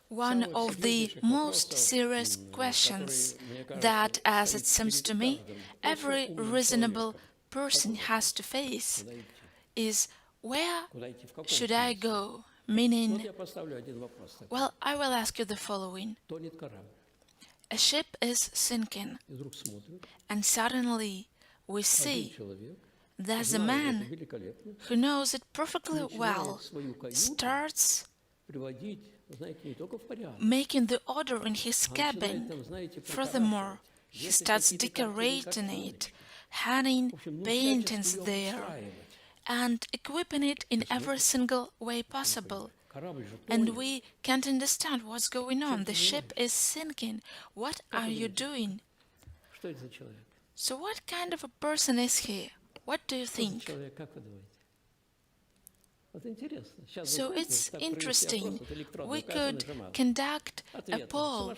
One of the most serious questions that, as it seems to me, every reasonable person has to face is, where should I go? Meaning, well, I will ask you the following. A ship is sinking, and suddenly we see that a man who knows it perfectly well starts making the order in his cabin. Furthermore, he starts decorating it, hanging paintings there, and equipping it in every single way possible. And we can't understand what's going on. The ship is sinking. What are you doing? So what kind of a person is he? What do you think? So it's interesting. We could conduct a poll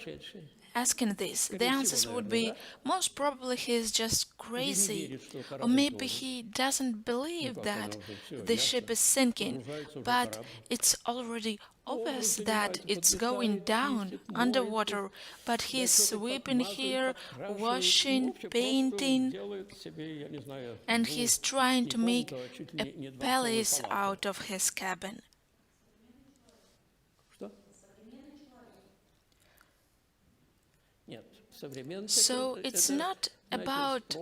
asking this. The answers would be, most probably he is just crazy, or maybe he doesn't believe that the ship is sinking, but it's already obvious that it's going down underwater, but he's sweeping here, washing, painting, and he's trying to make a palace out of his cabin. So it's not about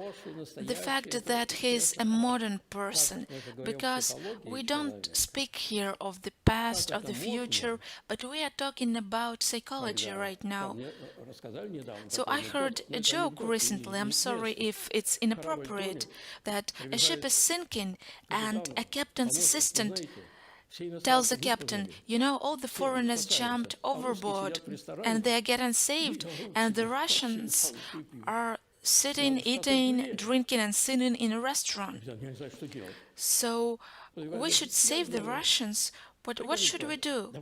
the fact that he's a modern person, because we don't speak here of the past or the future, but we are talking about psychology right now. So I heard a joke recently, I'm sorry if it's inappropriate, that a ship is sinking and a captain's assistant tells the captain, you know, all the foreigners jumped overboard and they are getting saved, and the Russians are sitting, eating, drinking and singing in a restaurant. So we should save the Russians, but what should we do?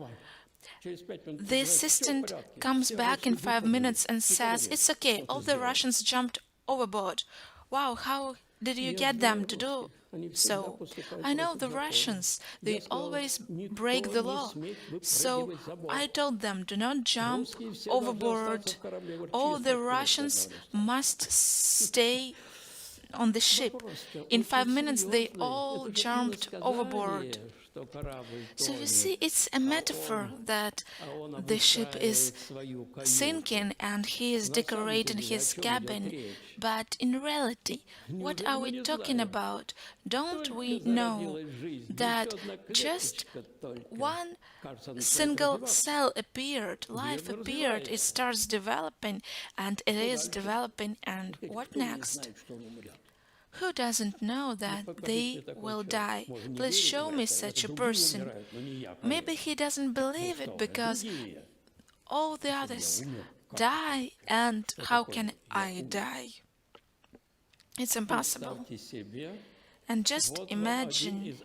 The assistant comes back in 5 minutes and says, it's okay, all the Russians jumped overboard. Wow, how did you get them to do so? I know the Russians, they always break the law. So I told them, do not jump overboard. All the Russians must stay on the ship. In 5 minutes they all jumped overboard. So you see, it's a metaphor that the ship is sinking and he is decorating his cabin. But in reality, what are we talking about? Don't we know that just one single cell appeared, life appeared, it starts developing, and it is developing, and what next? Who doesn't know that they will die? Please show me such a person. Maybe he doesn't believe it because all the others die, and how can I die? It's impossible. And just imagine,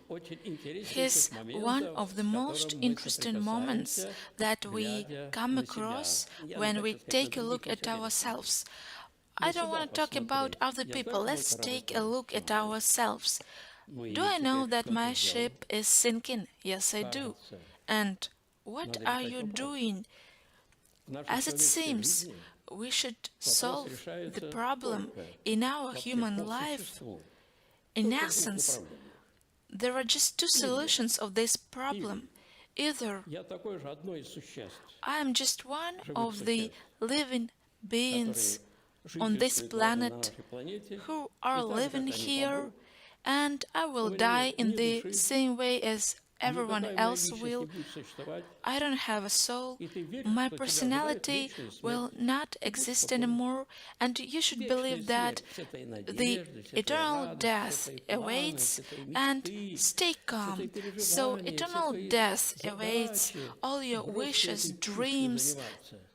here's one of the most interesting moments that we come across when we take a look at ourselves. I don't want to talk about other people. Let's take a look at ourselves. Do I know that my ship is sinking? Yes, I do. And what are you doing? As it seems, we should solve the problem in our human life. In essence, there are just two solutions of this problem. Either I am just one of the living beings on this planet who are living here, and I will die in the same way as everyone else will. I don't have a soul. My personality will not exist anymore, and you should believe that the eternal death awaits, and stay calm. So eternal death awaits all your wishes, dreams,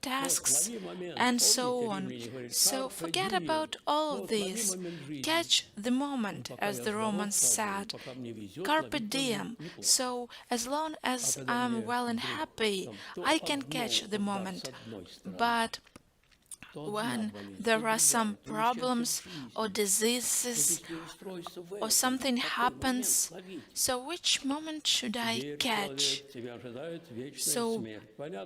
tasks, and so on. So forget about all this. Catch the moment, as the Romans said. Carpe diem. So as long as I'm well and happy, I can catch the moment. But when there are some problems or diseases or something happens, so which moment should I catch? So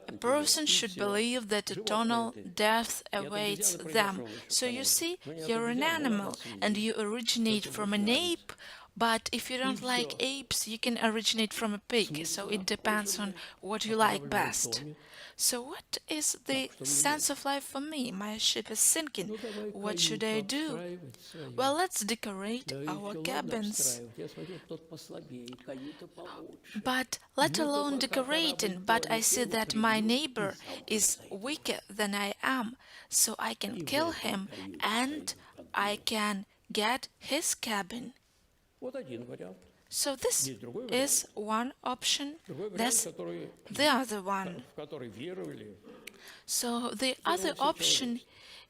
a person should believe that eternal death awaits them. So you see, you're an animal and you originate from an ape, but if you don't like apes, you can originate from a pig. So it depends on what you like best. So what is the sense of life for me? My ship is sinking. What should I do? Well, let's decorate our cabins. But let alone decorating, but I see that my neighbor is weaker than I am, so I can kill him and I can get his cabin. So this is one option. That's the other one. So the other option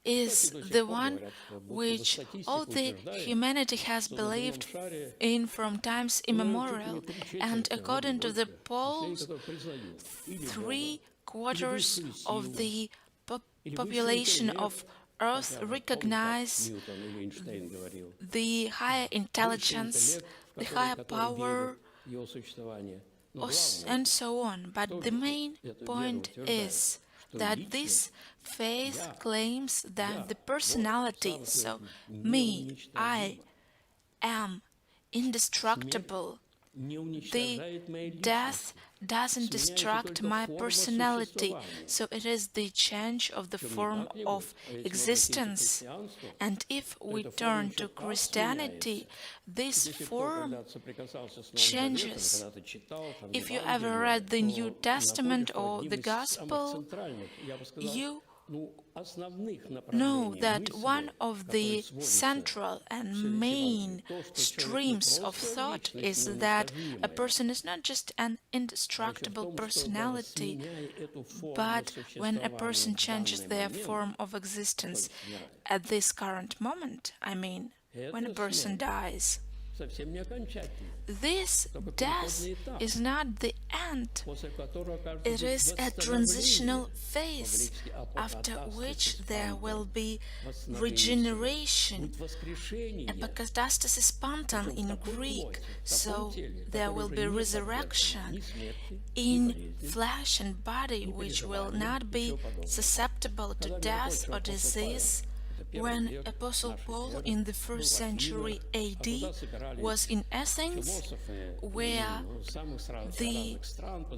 is the one which all the humanity has believed in from times immemorial, and according to the polls, 3/4 of the population of Earth recognize the higher intelligence, the higher power, and so on. But the main point is that this faith claims that the personality, so me, I am indestructible. The death doesn't destruct my personality, so it is the change of the form of existence. And if we turn to Christianity, this form changes. If you ever read the New Testament or the Gospel, you know that one of the central and main streams of thought is that a person is not just an indestructible personality, but when a person changes their form of existence at this current moment, I mean, when a person dies. This death is not the end. It is a transitional phase after which there will be regeneration, apokatastasis spontan in Greek, so there will be resurrection in flesh and body which will not be susceptible to death or disease. When Apostle Paul in the 1st century AD was in Athens, where the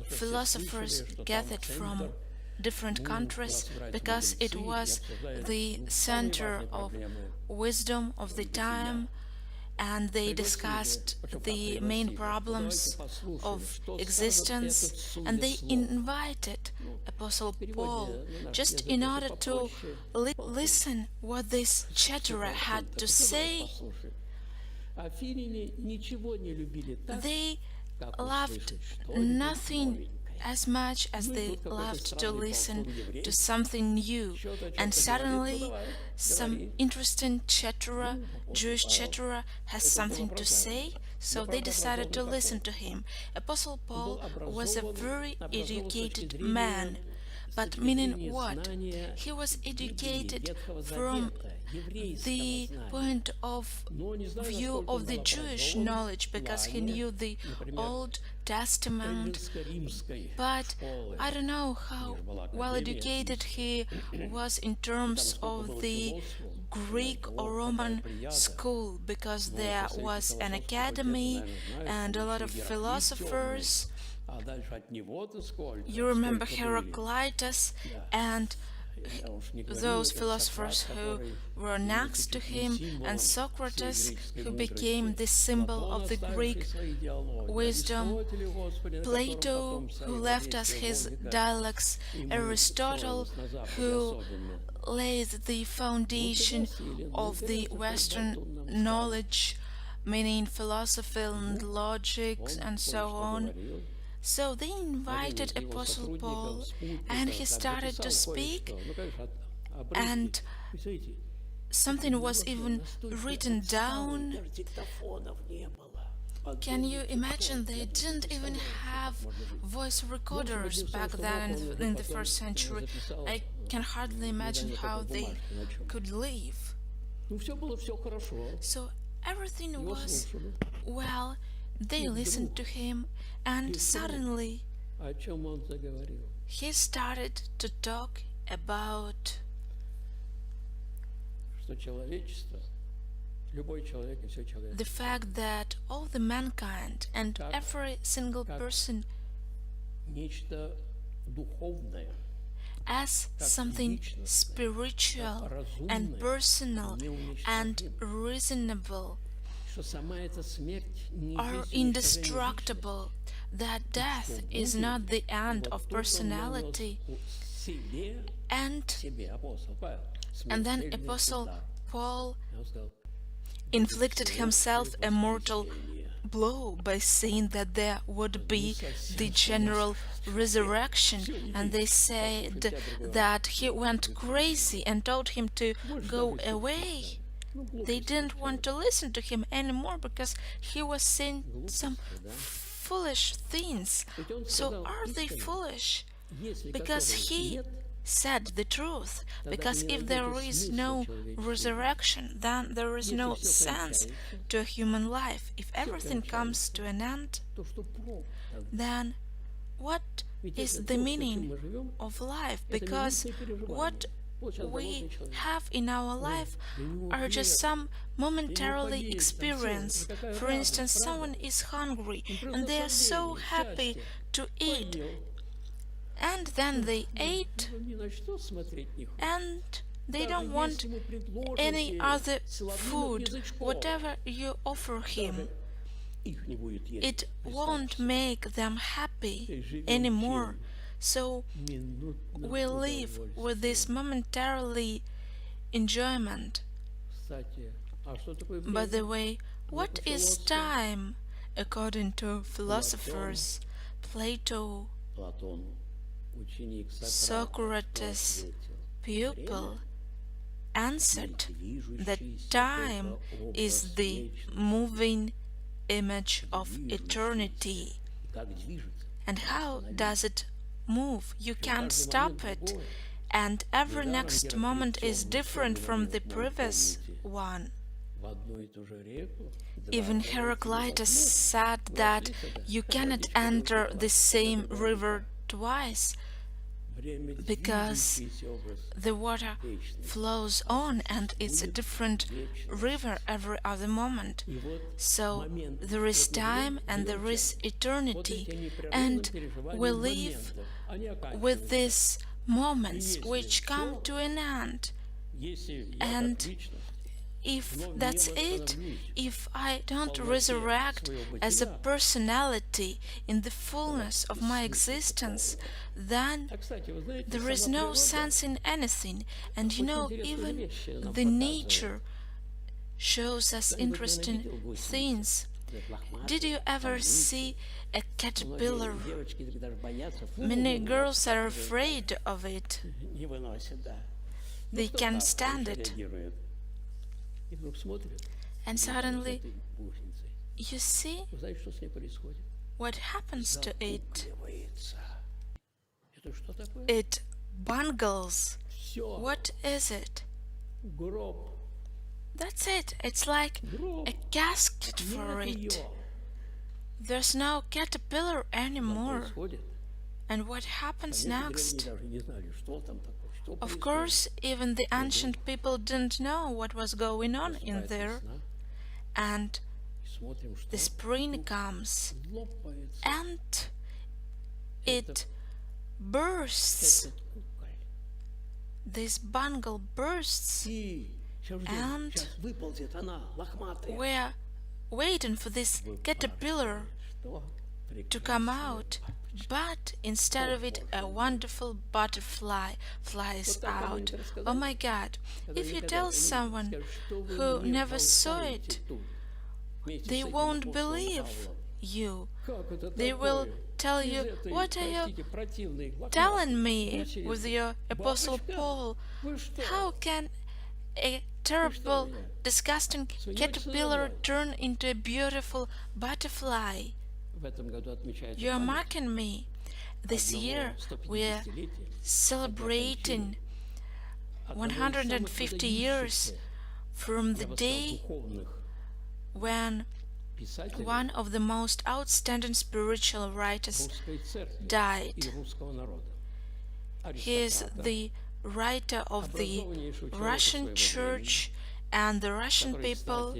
philosophers gathered from different countries, because it was the center of wisdom of the time, and they discussed the main problems of existence, and they invited Apostle Paul just in order to listen what this chatterer had to say. They loved nothing as much as they loved to listen to something new, and suddenly some interesting chatterer, Jewish chatterer, has something to say, so they decided to listen to him. Apostle Paul was a very educated man, but meaning what? He was educated from the point of view of the Jewish knowledge, because he knew the Old Testament, but I don't know how well educated he was in terms of the Greek or Roman school, because there was an academy and a lot of philosophers. You remember Heraclitus and those philosophers who were next to him, and Socrates, who became the symbol of the Greek wisdom, Plato, who left us his dialogues, Aristotle, who laid the foundation of the Western knowledge, meaning philosophy and logic and so on. So they invited Apostle Paul, and he started to speak, and something was even written down. Can you imagine? They didn't even have voice recorders back then in the 1st century. I can hardly imagine how they could live. So everything was well, they listened to him, and suddenly he started to talk about the fact that all the mankind and every single person as something spiritual and personal and reasonable are indestructible, that death is not the end of personality. And then Apostle Paul inflicted himself a mortal blow by saying that there would be the general resurrection, and they said that he went crazy and told him to go away. They didn't want to listen to him anymore because he was saying some foolish things. So are they foolish? Because he said the truth. Because if there is no resurrection, then there is no sense to a human life. If everything comes to an end, then what is the meaning of life? Because what we have in our life are just some momentarily experience. For instance, someone is hungry and they are so happy to eat, and then they ate and they don't want any other food. Whatever you offer him, it won't make them happy anymore. So we live with this momentarily enjoyment. By the way, what is time according to philosophers? Plato, Socrates' pupil, answered that time is the moving image of eternity. And how does it move? You can't stop it, and every next moment is different from the previous one. Even Heraclitus said that you cannot enter the same river twice, because the water flows on and it's a different river every other moment. So there is time and there is eternity, and we live with these moments which come to an end. And if that's it, if I don't resurrect as a personality in the fullness of my existence, then there is no sense in anything. And you know, even the nature shows us interesting things. Did you ever see a caterpillar? Many girls are afraid of it. They can't stand it. And suddenly, you see what happens to it. It bungles. What is it? That's it. It's like a casket for it. There's no caterpillar anymore. And what happens next? Of course, even the ancient people didn't know what was going on in there. And the spring comes, and it bursts. This bungle bursts, and we're waiting for this caterpillar to come out. But instead of it, a wonderful butterfly flies out. Oh my God! If you tell someone who never saw it, they won't believe you. They will tell you, "What are you telling me with your Apostle Paul? How can a terrible, disgusting caterpillar turn into a beautiful butterfly? You are mocking me." This year we are celebrating 150 years from the day when one of the most outstanding spiritual writers died. He is the writer of the Russian Church and the Russian people,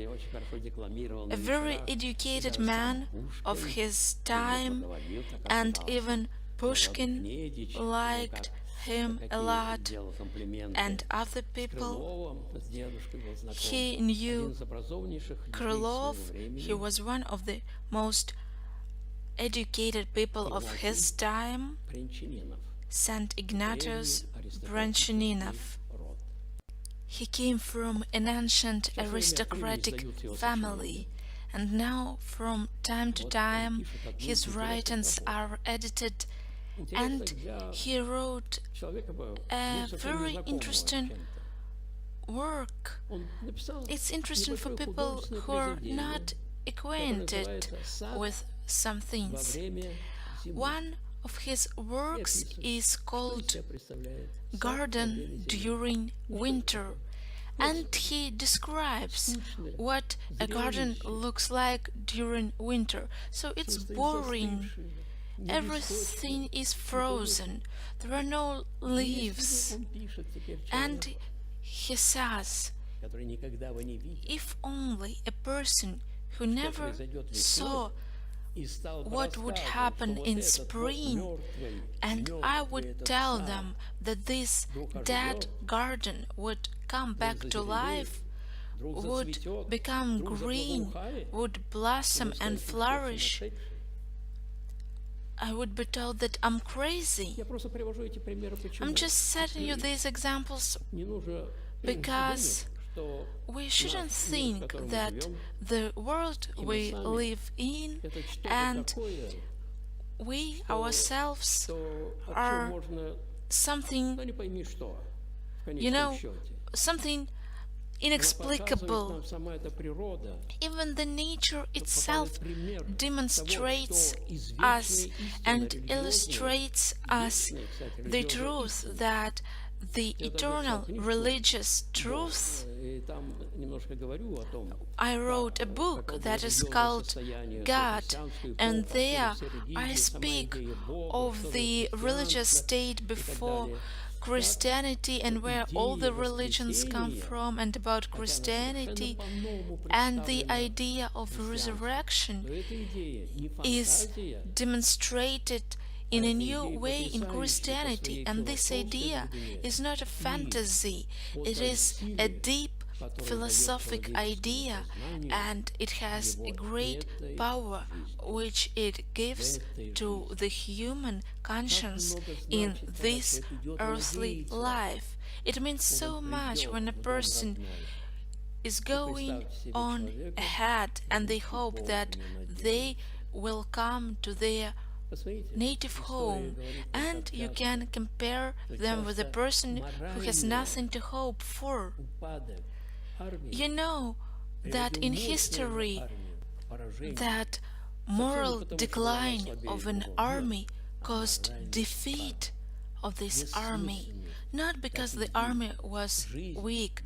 a very educated man of his time, and even Pushkin liked him a lot, and other people. He knew Krylov. He was one of the most educated people of his time, Saint Ignatius Branchaninov. He came from an ancient aristocratic family, and now from time to time his writings are edited, and he wrote a very interesting work. It's interesting for people who are not acquainted with some things. One of his works is called Garden During Winter, and he describes what a garden looks like during winter. So it's boring. Everything is frozen. There are no leaves. And he says, if only a person who never saw what would happen in spring, and I would tell them that this dead garden would come back to life, would become green, would blossom and flourish, I would be told that I'm crazy. I'm just setting you these examples because we shouldn't think that the world we live in and we ourselves are something, something inexplicable. Even the nature itself demonstrates us and illustrates us the truth that the eternal religious truth. I wrote a book that is called God, and there I speak of the religious state before Christianity and where all the religions come from, and about Christianity, and the idea of resurrection is demonstrated in a new way in Christianity, and this idea is not a fantasy, it is a deep philosophic idea, and it has a great power which it gives to the human conscience in this earthly life. It means so much when a person is going on ahead and they hope that they will come to their native home, and you can compare them with a person who has nothing to hope for. You know that in history that moral decline of an army caused defeat of this army, not because the army was weak,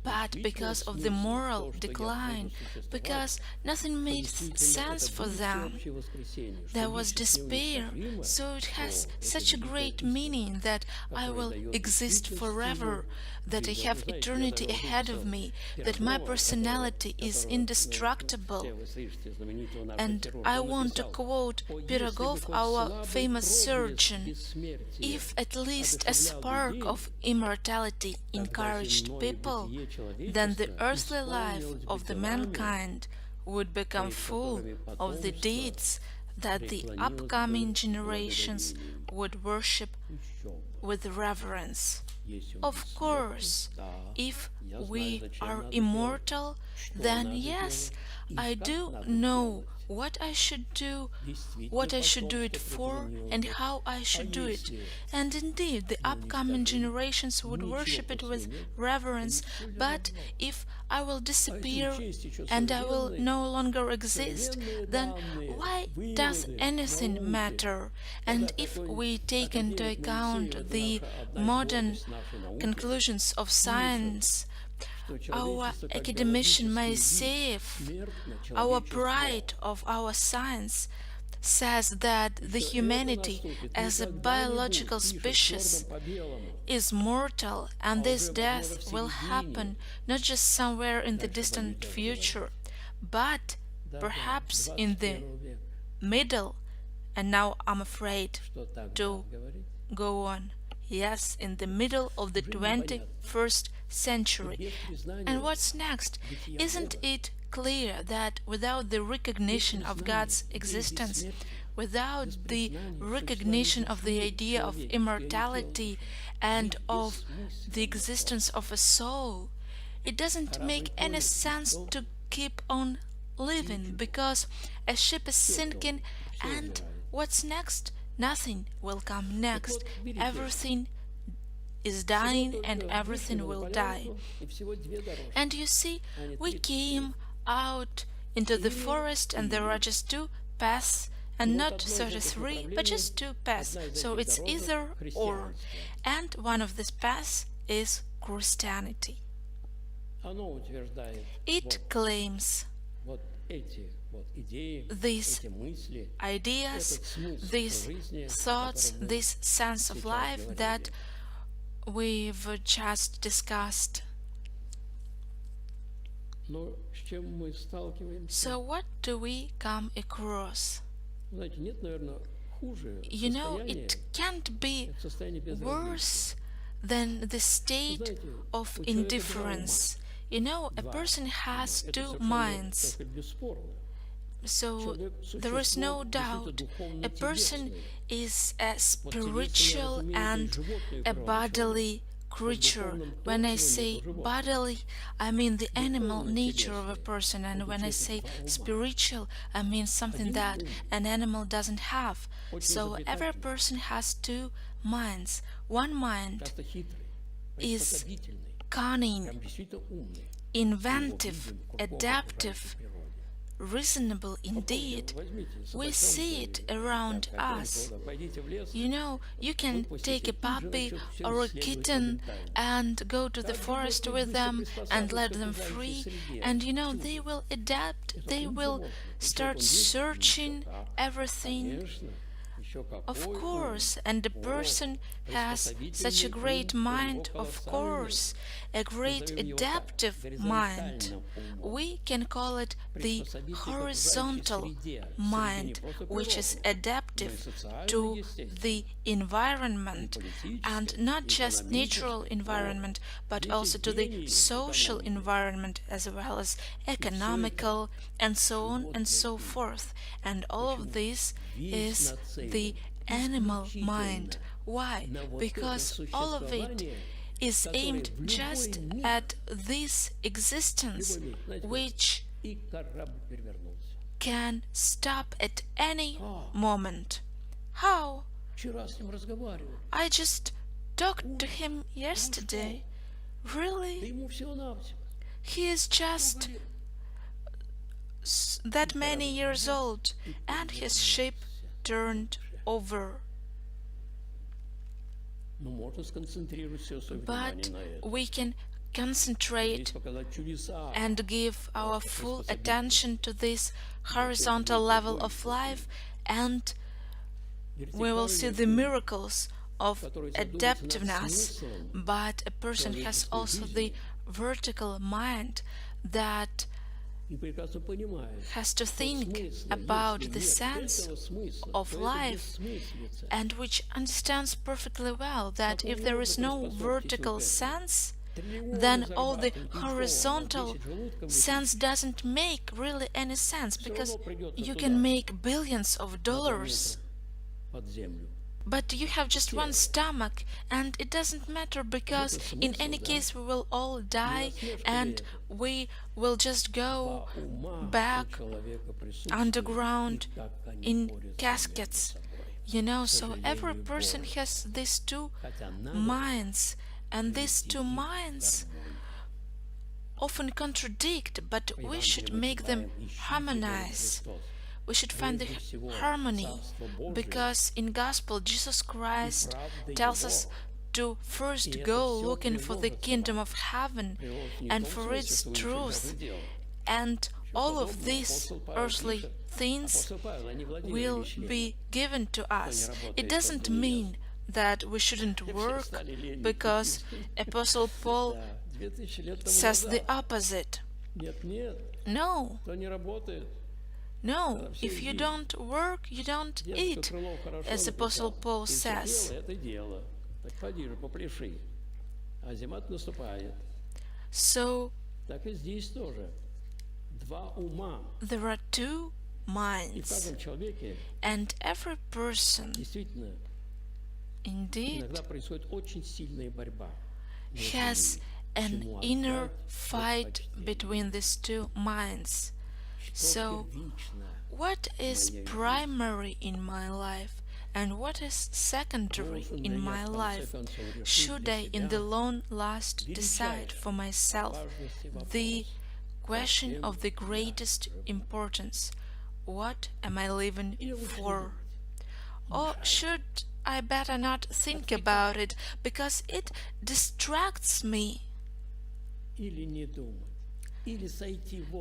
but because of the moral decline, because nothing made sense for them. There was despair, so it has such a great meaning that I will exist forever, that I have eternity ahead of me, that my personality is indestructible. And I want to quote Pirogov, our famous surgeon: if at least a spark of immortality encouraged people, then the earthly life of the mankind would become full of the deeds that the upcoming generations would worship with reverence. Of course, if we are immortal, then yes, I do know what I should do it for, and how I should do it. And indeed, the upcoming generations would worship it with reverence. But if I will disappear and I will no longer exist, then why does anything matter? And if we take into account the modern conclusions of science, our academician may save our pride of our science, says that the humanity as a biological species is mortal, and this death will happen not just somewhere in the distant future, but perhaps in the middle, and now I'm afraid to go on. Yes, in the middle of the 21st century. And what's next? Isn't it clear that without the recognition of God's existence, without the recognition of the idea of immortality and of the existence of a soul, it doesn't make any sense to keep on living, because a ship is sinking, and what's next? Nothing will come next. Everything is dying, and everything will die. And you see, we came out into the forest, and there are just two paths, and not 33, but just two paths. So it's either or. And one of these paths is Christianity. It claims these ideas, these thoughts, this sense of life that we've just discussed. So what do we come across? You know, it can't be worse than the state of indifference. You know, a person has two minds. So there is no doubt a person is a spiritual and a bodily creature. When I say bodily, I mean the animal nature of a person, and when I say spiritual, I mean something that an animal doesn't have. So every person has two minds. One mind is cunning, inventive, adaptive, reasonable indeed. We see it around us. You know, you can take a puppy or a kitten and go to the forest with them and let them free, and you know, they will adapt, they will start searching everything. Of course, and the person has such a great mind, of course, a great adaptive mind. We can call it the horizontal mind, which is adaptive to the environment, and not just natural environment, but also to the social environment, as well as economical, and so on and so forth. And all of this is the animal mind. Why? Because all of it is aimed just at this existence, which can stop at any moment. How? I just talked to him yesterday. Really? He is just that many years old, and his ship turned over. But we can concentrate and give our full attention to this horizontal level of life, and we will see the miracles of adaptiveness. But a person has also the vertical mind that has to think about the sense of life, and which understands perfectly well that if there is no vertical sense, then all the horizontal sense doesn't make really any sense, because you can make billions of dollars, but you have just one stomach, and it doesn't matter, because in any case we will all die, and we will just go back underground in caskets. You know, so every person has these two minds, and these two minds often contradict, but we should make them harmonize. we should find the harmony, because in Gospel Jesus Christ tells us to first go looking for the kingdom of heaven and for its truth, and all of these earthly things will be given to us. It doesn't mean that we shouldn't work, because Apostle Paul says the opposite. No. No, if you don't work, you don't eat, as Apostle Paul says. So, there are two minds, and every person indeed has an inner fight between these two minds. So, what is primary in my life and what is secondary in my life? Should I in the long last decide for myself the question of the greatest importance? What am I living for? Or should I better not think about it, because it distracts me?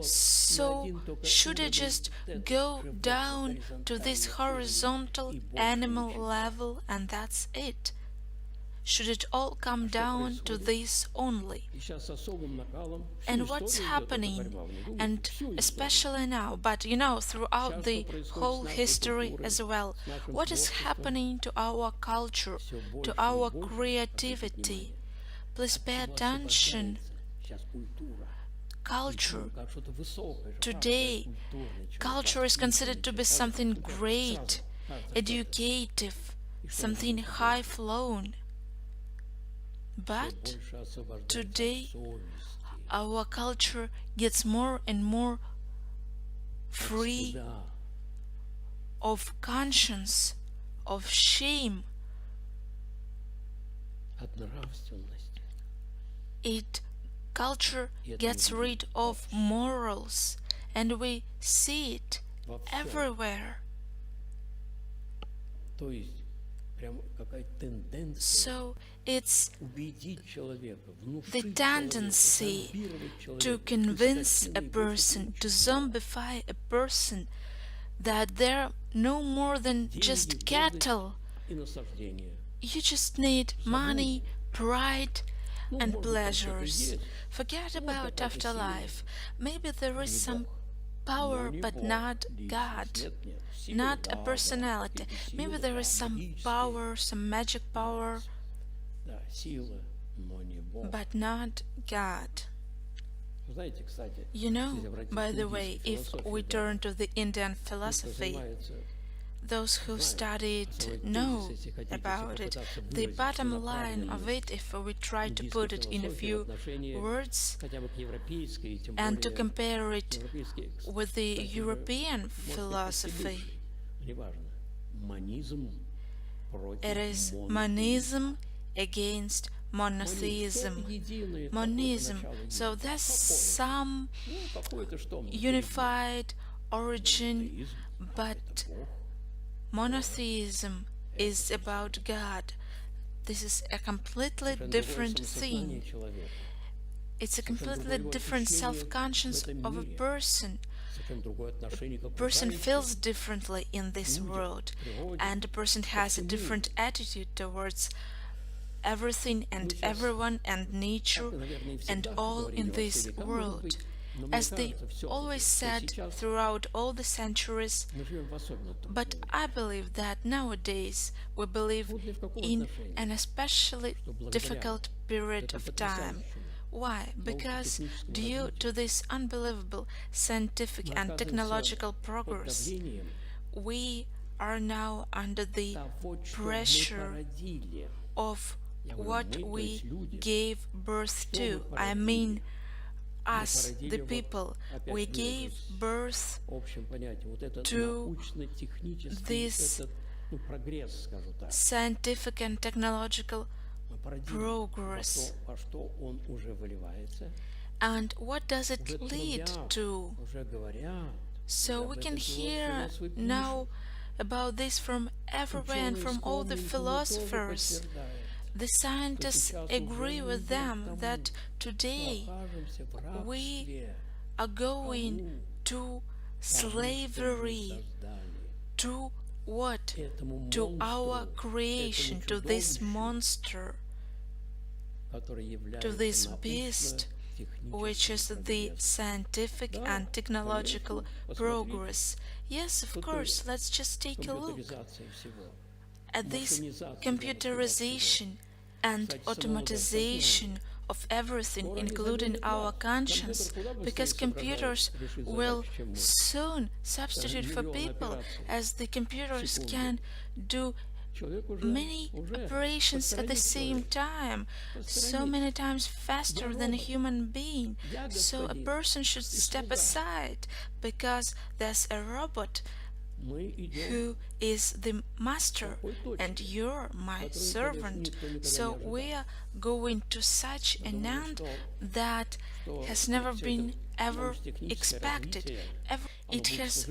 So, should I just go down to this horizontal animal level and that's it? Should it all come down to this only? And what's happening, and especially now, but throughout the whole history as well, what is happening to our culture, to our creativity? Please pay attention. Culture. Today, culture is considered to be something great, educative, something high-flown. But today, our culture gets more and more free of conscience, of shame. Culture gets rid of morals, and we see it everywhere. So it's the tendency to convince a person, to zombify a person, that they're no more than just cattle. You just need money, pride, and pleasures. Forget about afterlife. Maybe there is some power, but not God, not a personality. Maybe there is some power, some magic power, but not God. By the way, if we turn to the Indian philosophy, those who studied know about it. The bottom line of it, if we try to put it in a few words and to compare it with the European philosophy, it is monism against monotheism. Monism. So there's some unified origin, but monotheism is about God. This is a completely different thing. It's a completely different self-conscience of a person. A person feels differently in this world, and a person has a different attitude towards everything and everyone and nature and all in this world. As they always said throughout all the centuries, but I believe that nowadays we believe in an especially difficult period of time. Why? Because due to this unbelievable scientific and technological progress, we are now under the pressure of what we gave birth to. I mean, us, the people, we gave birth to this scientific and technological progress. And what does it lead to? So we can hear now about this from everywhere and from all the philosophers. The scientists agree with them that today we are going to slavery, to what? To our creation, to this monster, to this beast, which is the scientific and technological progress. Yes, of course, let's just take a look at this computerization and automatization of everything, including our conscience, because computers will soon substitute for people, as the computers can do many operations at the same time, so many times faster than a human being. So a person should step aside because there's a robot who is the master and you're my servant. So we are going to such an end that has never been ever expected. It has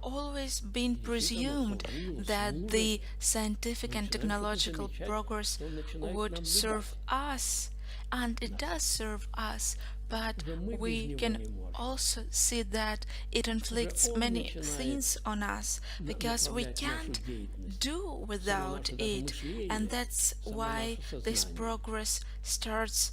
always been presumed that the scientific and technological progress would serve us, and it does serve us, but we can also see that it inflicts many things on us because we can't do without it, and that's why this progress starts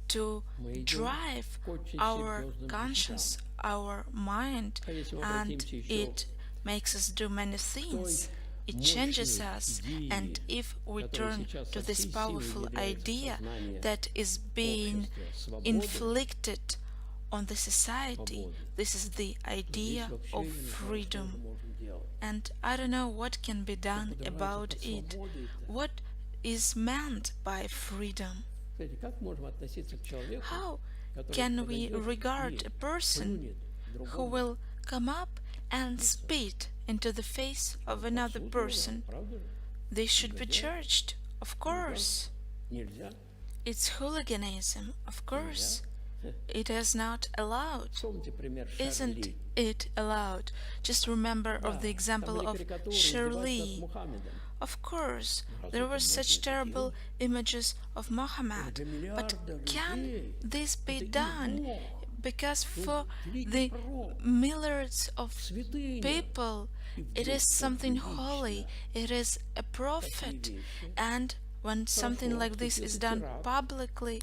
to drive our conscience, our mind, and it makes us do many things. It changes us, and if we turn to this powerful idea that is being inflicted on the society, this is the idea of freedom. And I don't know what can be done about it. What is meant by freedom? How can we regard a person who will come up and spit into the face of another person? They should be judged, of course. It's hooliganism, of course. It is not allowed. Isn't it allowed? Just remember of the example of Shirley. Of course, there were such terrible images of Muhammad, but can this be done? Because for the milliards of people, it is something holy, it is a prophet, and when something like this is done publicly,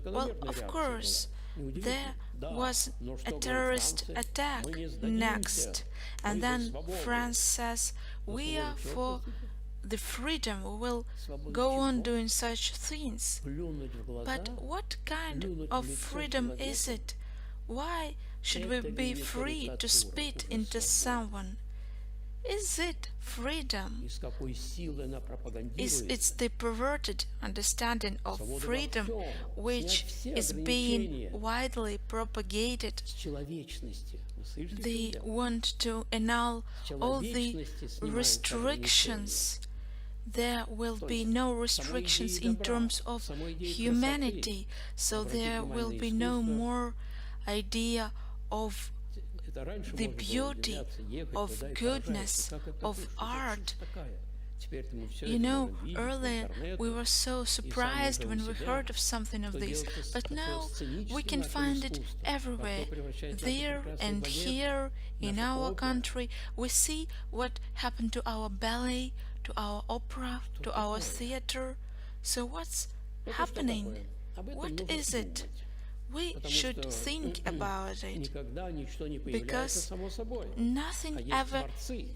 well, of course, there was a terrorist attack next, and then France says, we are for the freedom, we will go on doing such things. But what kind of freedom is it? Why should we be free to spit into someone? Is it freedom? It's the perverted understanding of freedom which is being widely propagated. They want to annul all the restrictions. There will be no restrictions in terms of humanity, so there will be no more idea of the beauty, of goodness, of art. You know, earlier we were so surprised when we heard of something of this, but now we can find it everywhere, there and here in our country. We see what happened to our ballet, to our opera, to our theater. So what's happening? What is it? We should think about it, because nothing ever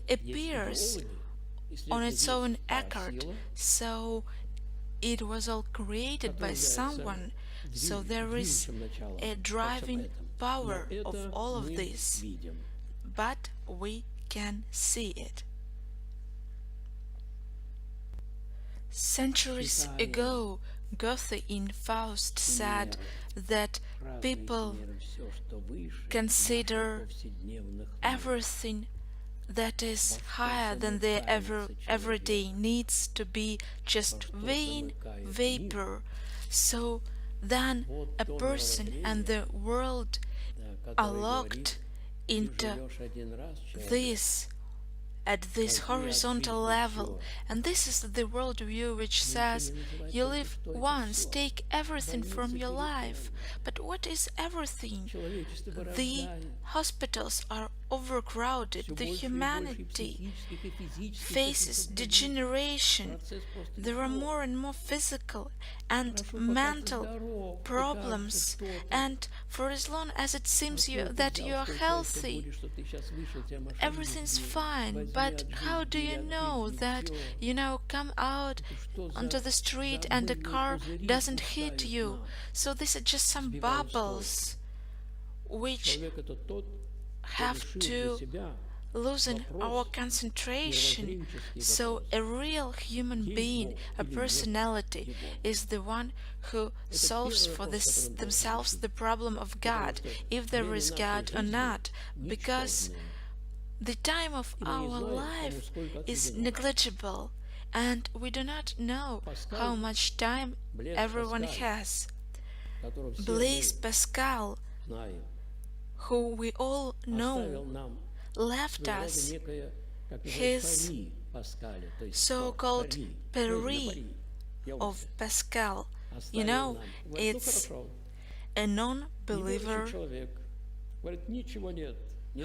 appears on its own accord, so it was all created by someone, so there is a driving power of all of this, but we can see it. Centuries ago, Goethe in Faust said that people consider everything that is higher than their everyday needs to be just vain vapor. So then a person and the world are locked into this at this horizontal level, and this is the worldview which says you live once, take everything from your life. But what is everything? The hospitals are overcrowded, the humanity faces degeneration, there are more and more physical and mental problems, and for as long as it seems that you are healthy, everything's fine. But how do you know that you now come out onto the street and a car doesn't hit you? So these are just some bubbles which have to loosen our concentration. So a real human being, a personality, is the one who solves for themselves the problem of God, if there is God or not, because the time of our life is negligible, and we do not know how much time everyone has. Blaise Pascal, who we all know, left us his so-called Peri of Pascal. You know, it's a non-believer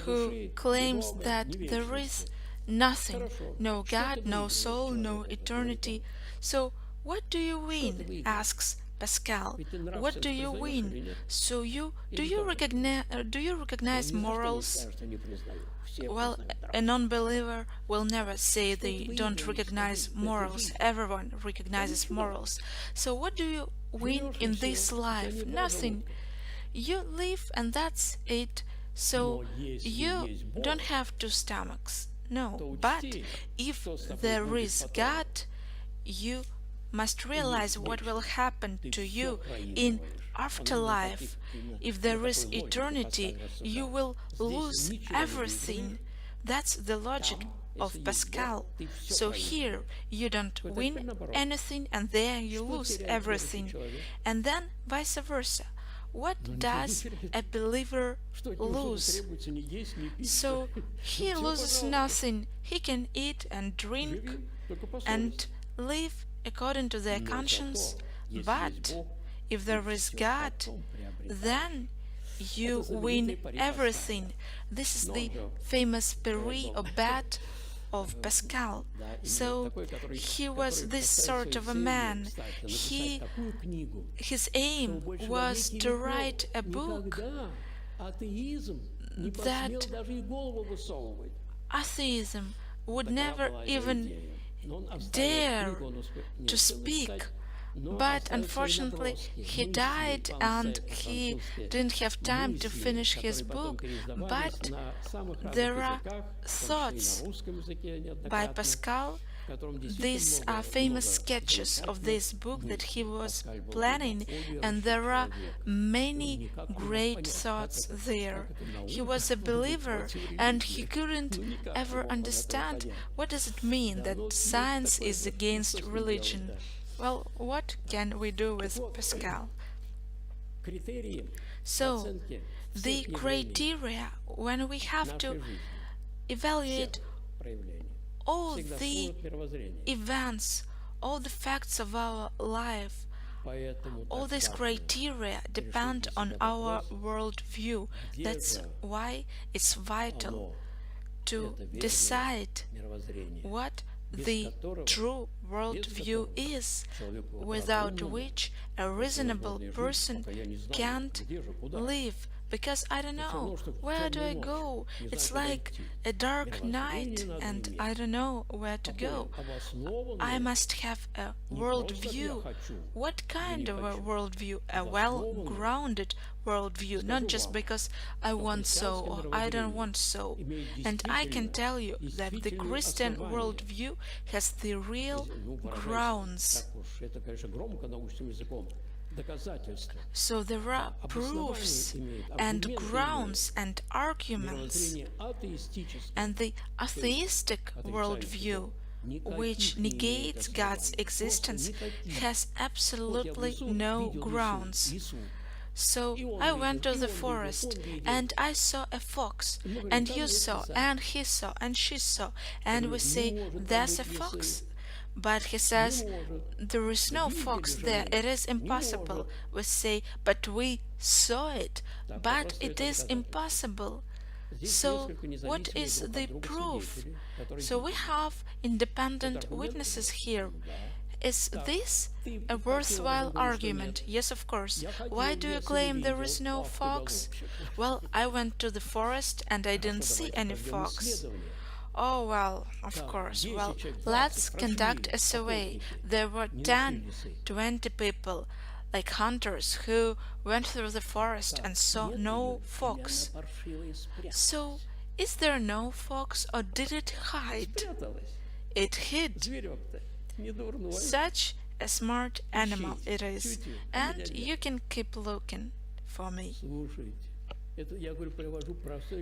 who claims that there is nothing, no God, no soul, no eternity. So what do you win? Asks Pascal. What do you win? So do you recognize morals? Well, a non-believer will never say they don't recognize morals. Everyone recognizes morals. So what do you win in this life? Nothing. You live and that's it. So you don't have two stomachs. No. But if there is God, you must realize what will happen to you in afterlife. If there is eternity, you will lose everything. That's the logic of Pascal. So here you don't win anything, and there you lose everything. And then vice versa. What does a believer lose? So he loses nothing. He can eat and drink and live according to their conscience. But if there is God, then you win everything. This is the famous Peri or bat of Pascal. So he was this sort of a man. His aim was to write a book that atheism would never even dare to speak. But unfortunately he died and he didn't have time to finish his book. But there are thoughts by Pascal. These are famous sketches of this book that he was planning, and there are many great thoughts there. He was a believer and he couldn't ever understand what does it mean that science is against religion. Well, what can we do with Pascal? So, the criteria when we have to evaluate all the events, all the facts of our life, all these criteria depend on our worldview. That's why it's vital to decide what the true worldview is, without which a reasonable person can't live. Because I don't know, where do I go? It's like a dark night and I don't know where to go. I must have a worldview. What kind of a worldview? A well-grounded worldview, not just because I want so or I don't want so. And I can tell you that the Christian worldview has the real grounds. So there are proofs and grounds and arguments, and the atheistic worldview, which negates God's existence, has absolutely no grounds. So I went to the forest, and I saw a fox, and you saw, and he saw, and she saw, and we say, "There's a fox." But he says, "There is no fox there, it is impossible." We say, "But we saw it, but it is impossible." So, what is the proof? So, we have independent witnesses here. Is this a worthwhile argument? Yes, of course. Why do you claim there is no fox? Well, I went to the forest and I didn't see any fox. Oh, well, of course. Well, let's conduct a survey. There were 10, 20 people, like hunters, who went through the forest and saw no fox. So, is there no fox, or did it hide? It hid. Such a smart animal it is, and you can keep looking for me.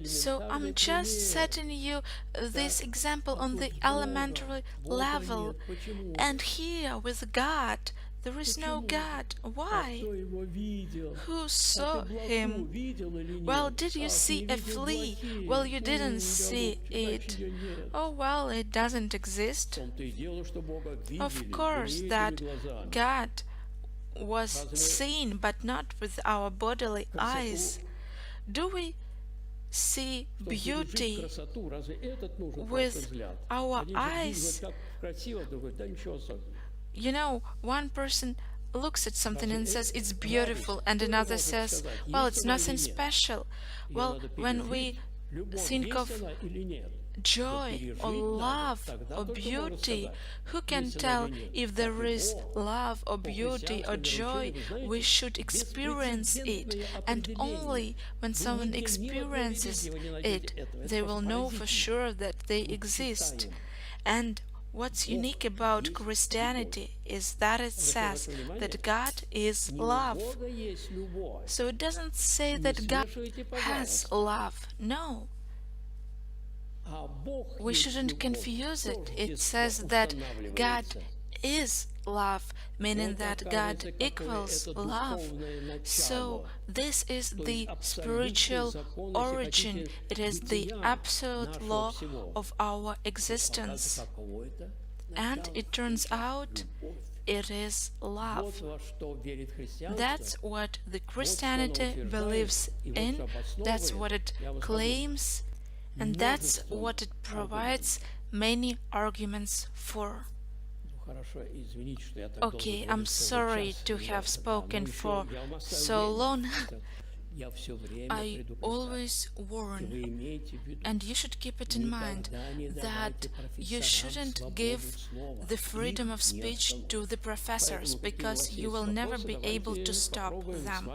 So I'm just setting you this example on the elementary level, and here with God, there is no God. Why? Who saw him? Well, did you see a flea? Well, you didn't see it. Oh, well, it doesn't exist. Of course, that God was seen, but not with our bodily eyes. Do we see beauty with our eyes? You know, one person looks at something and says it's beautiful, and another says, well, it's nothing special. Well, when we think of joy or love or beauty, who can tell if there is love or beauty or joy? We should experience it, and only when someone experiences it, they will know for sure that they exist. And what's unique about Christianity is that it says that God is love. So it doesn't say that God has love. No. We shouldn't confuse it. It says that God is love, meaning that God equals love. So this is the spiritual origin. It is the absolute law of our existence. And it turns out it is love. That's what the Christianity believes in, that's what it claims, and that's what it provides many arguments for. Okay, I'm sorry to have spoken for so long. I always warn, and you should keep it in mind, that you shouldn't give the freedom of speech to the professors, because you will never be able to stop them.